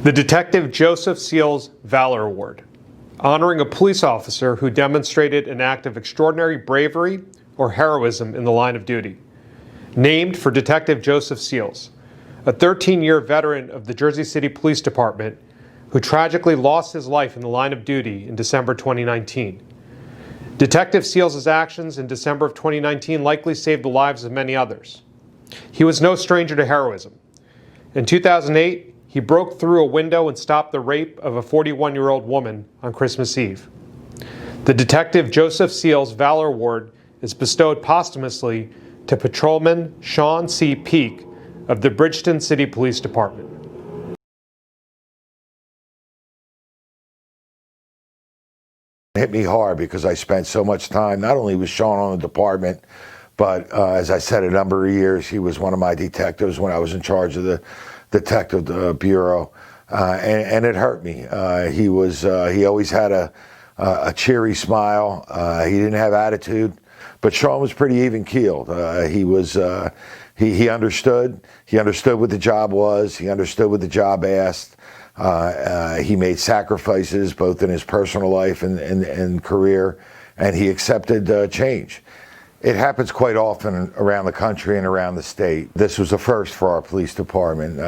The Detective Joseph Seals Valor Award, honoring a police officer who demonstrated an act of extraordinary bravery or heroism in the line of duty. Named for Detective Joseph Seals, a 13-year veteran of the Jersey City Police Department who tragically lost his life in the line of duty in December 2019. Detective Seals' actions in December of 2019 likely saved the lives of many others. He was no stranger to heroism. In 2008, he broke through a window and stopped the rape of a 41-year-old woman on Christmas Eve. The Detective Joseph Seals Valor Award is bestowed posthumously to Patrolman Sean C. Peake of the Bridgeton City Police Department. It hit me hard because I spent so much time, not only with Sean on the department, but as I said, a number of years, he was one of my detectives when I was in charge of the detective bureau, and it hurt me. He always had a cheery smile. He didn't have attitude, but Sean was pretty even-keeled. He understood. He understood what the job was. He understood what the job asked. He made sacrifices both in his personal life and career, and he accepted change. It happens quite often around the country and around the state. This was a first for our police department,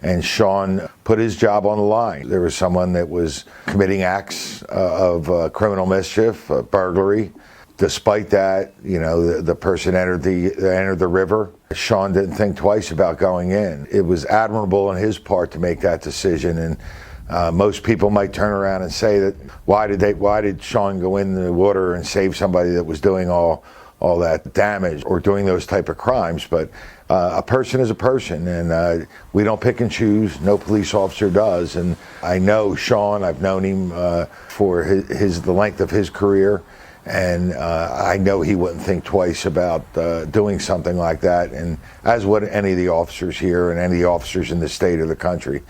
and Sean put his job on the line. There was someone that was committing acts of criminal mischief, burglary. Despite that, you know, the person entered the river. Sean didn't think twice about going in. It was admirable on his part to make that decision, and most people might turn around and say that why did Sean go in the water and save somebody that was doing all that damage or doing those type of crimes? But a person is a person, and we don't pick and choose. No police officer does. And I know Sean. I've known him for the length of his career, and I know he wouldn't think twice about doing something like that, and as would any of the officers here and any of the officers in the state or the country.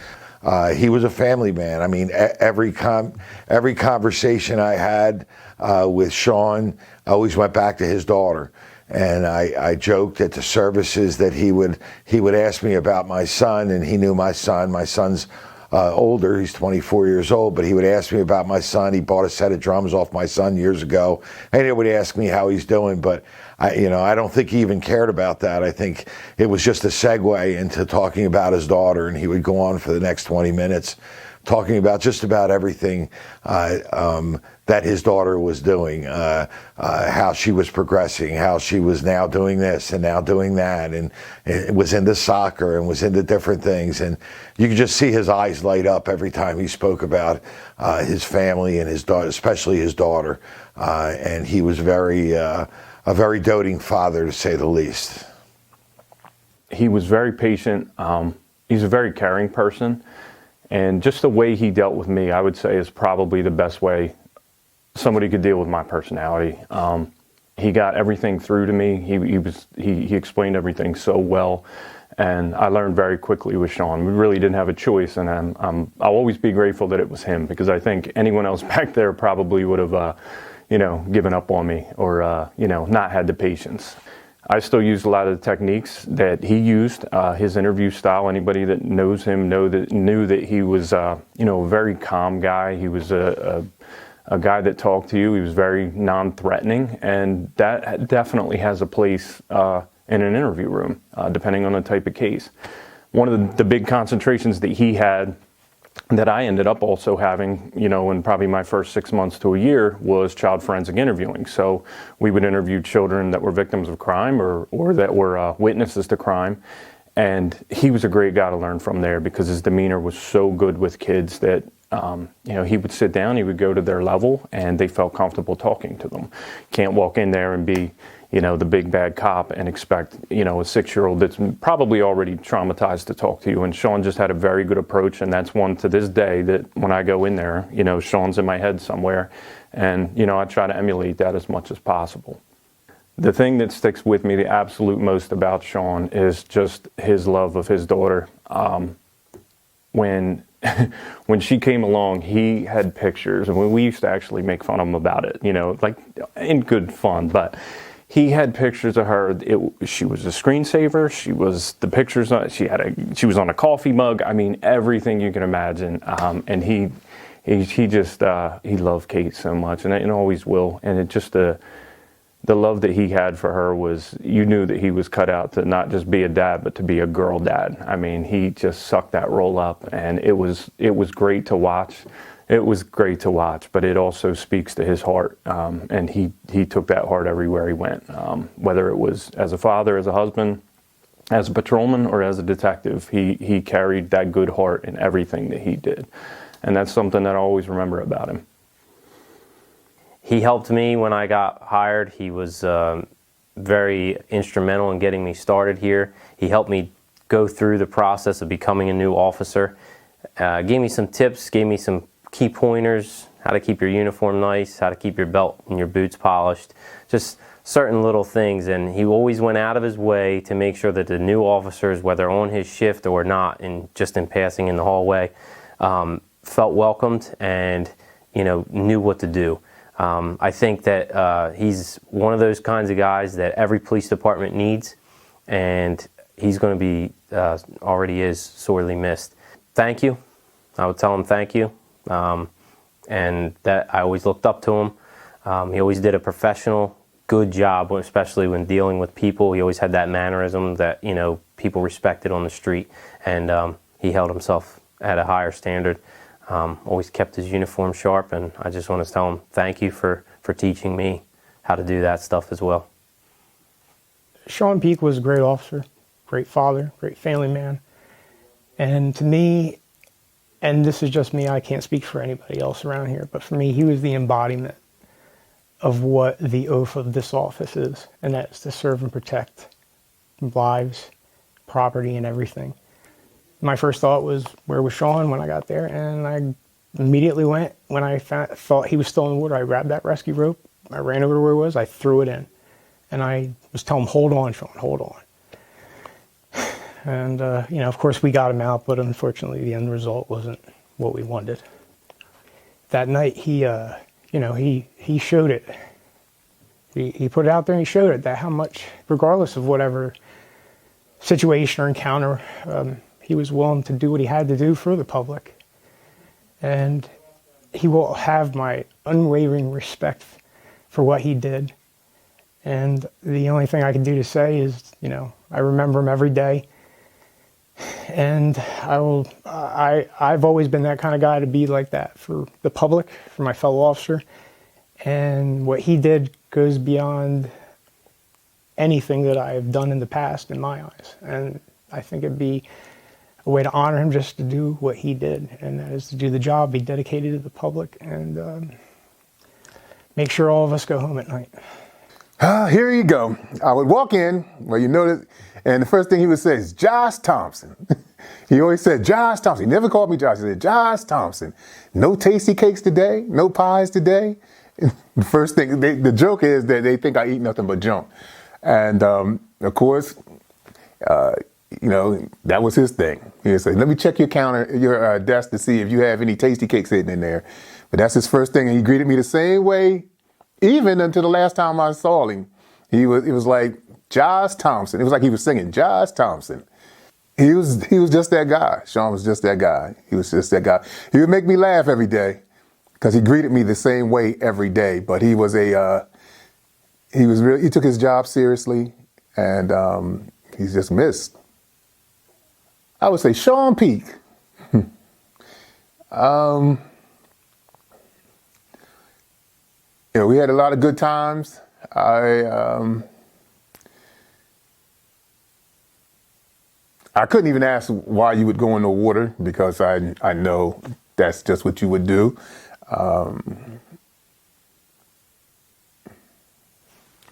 He was a family man. I mean, every conversation I had with Sean always went back to his daughter. And I joked at the services that he would ask me about my son, and he knew my son. My son's older, he's 24 years old, but he would ask me about my son. He bought a set of drums off my son years ago, and he would ask me how he's doing, but I don't think he even cared about that. I think it was just a segue into talking about his daughter, and he would go on for the next 20 minutes talking about just about everything that his daughter was doing, how she was progressing, how she was now doing this and now doing that, and it was into soccer and was into different things. And you could just see his eyes light up every time he spoke about his family and his daughter, especially his daughter. And he was a very doting father, to say the least. He was very patient. He's a very caring person. And just the way he dealt with me, I would say, is probably the best way somebody could deal with my personality. He got everything through to me. He explained everything so well, and I learned very quickly with Sean. We really didn't have a choice, and I'll always be grateful that it was him, because I think anyone else back there probably would have, given up on me or not had the patience. I still use a lot of the techniques that he used, his interview style. Anybody that knows him knew that he was, a very calm guy. He was a guy that talked to you. He was very non-threatening, and that definitely has a place in an interview room, depending on the type of case. One of the big concentrations that he had, that I ended up also having, in probably my first 6 months to a year, was child forensic interviewing. So we would interview children that were victims of crime or that were witnesses to crime. And he was a great guy to learn from there, because his demeanor was so good with kids that, he would sit down, he would go to their level, and they felt comfortable talking to them. Can't walk in there and be, the big bad cop and expect, a 6-year-old that's probably already traumatized to talk to you. And Sean just had a very good approach, and that's one to this day that when I go in there, Sean's in my head somewhere, and, I try to emulate that as much as possible. The thing that sticks with me the absolute most about Sean is just his love of his daughter. When she came along, he had pictures, and we used to actually make fun of him about it, like in good fun, but he had pictures of her. She was a screensaver. She was the pictures. She was on a coffee mug. I mean, everything you can imagine. And he loved Kate so much, and always will. And it just the love that he had for her was, you knew that he was cut out to not just be a dad, but to be a girl dad. I mean, he just sucked that role up, and it was great to watch. It was great to watch, but it also speaks to his heart, and he took that heart everywhere he went, whether it was as a father, as a husband, as a patrolman, or as a detective. He carried that good heart in everything that he did, and that's something that I always remember about him. He helped me when I got hired. He was very instrumental in getting me started here. He helped me go through the process of becoming a new officer. Gave me some tips, gave me some key pointers, how to keep your uniform nice, how to keep your belt and your boots polished, just certain little things. And he always went out of his way to make sure that the new officers, whether on his shift or not, and just in passing in the hallway, felt welcomed and knew what to do. I think that he's one of those kinds of guys that every police department needs, and he's going to be, already is, sorely missed. Thank you. I would tell him thank you, and that I always looked up to him. He always did a professional, good job, especially when dealing with people. He always had that mannerism that people respected on the street, and he held himself at a higher standard. Always kept his uniform sharp, and I just want to tell him thank you for teaching me how to do that stuff as well. Sean Peake was a great officer, great father, great family man. And to me, and this is just me, I can't speak for anybody else around here, but for me, he was the embodiment of what the oath of this office is, and that's to serve and protect lives, property, and everything. My first thought was, where was Sean when I got there? And I immediately went, when I thought he was still in the water, I grabbed that rescue rope, I ran over to where he was, I threw it in. And I was telling him, hold on, Sean, hold on. And, of course we got him out, but unfortunately the end result wasn't what we wanted. That night he showed it. He put it out there and he showed it, that how much, regardless of whatever situation or encounter, he was willing to do what he had to do for the public. And he will have my unwavering respect for what he did. And the only thing I can do to say is, I remember him every day. And I've always been that kind of guy to be like that for the public, for my fellow officer. And what he did goes beyond anything that I have done in the past in my eyes. And I think it'd be a way to honor him just to do what he did, and that is to do the job, be dedicated to the public, and make sure all of us go home at night. Here you go. I would walk in, and the first thing he would say is, Josh Thompson. He always said, Josh Thompson. He never called me Josh. He said, Josh Thompson. No tasty cakes today, no pies today. The first thing, the joke is that they think I eat nothing but junk. And of course, that was his thing. He would say, let me check your desk to see if you have any tasty cakes sitting in there. But that's his first thing. And he greeted me the same way, even until the last time I saw him. It was like, Josh Thompson. It was like he was singing, Josh Thompson. He was just that guy. Sean was just that guy. He was just that guy. He would make me laugh every day because he greeted me the same way every day. But he took his job seriously, and he's just missed. I would say Sean Peake. We had a lot of good times. I couldn't even ask why you would go in the water because I know that's just what you would do. The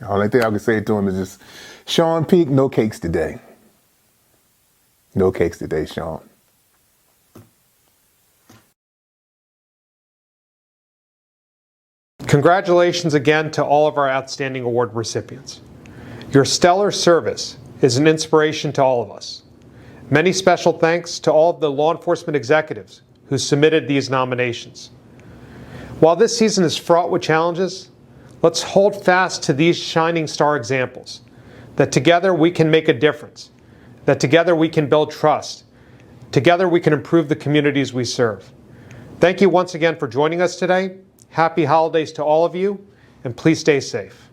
only thing I could say to him is just, Sean Peake, no cakes today. No cakes today, Sean. Congratulations again to all of our outstanding award recipients. Your stellar service is an inspiration to all of us. Many special thanks to all of the law enforcement executives who submitted these nominations. While this season is fraught with challenges, Let's hold fast to these shining star examples, that together we can make a difference, that together we can build trust, together we can improve the communities we serve. Thank you once again for joining us today. Happy holidays to all of you, and please stay safe.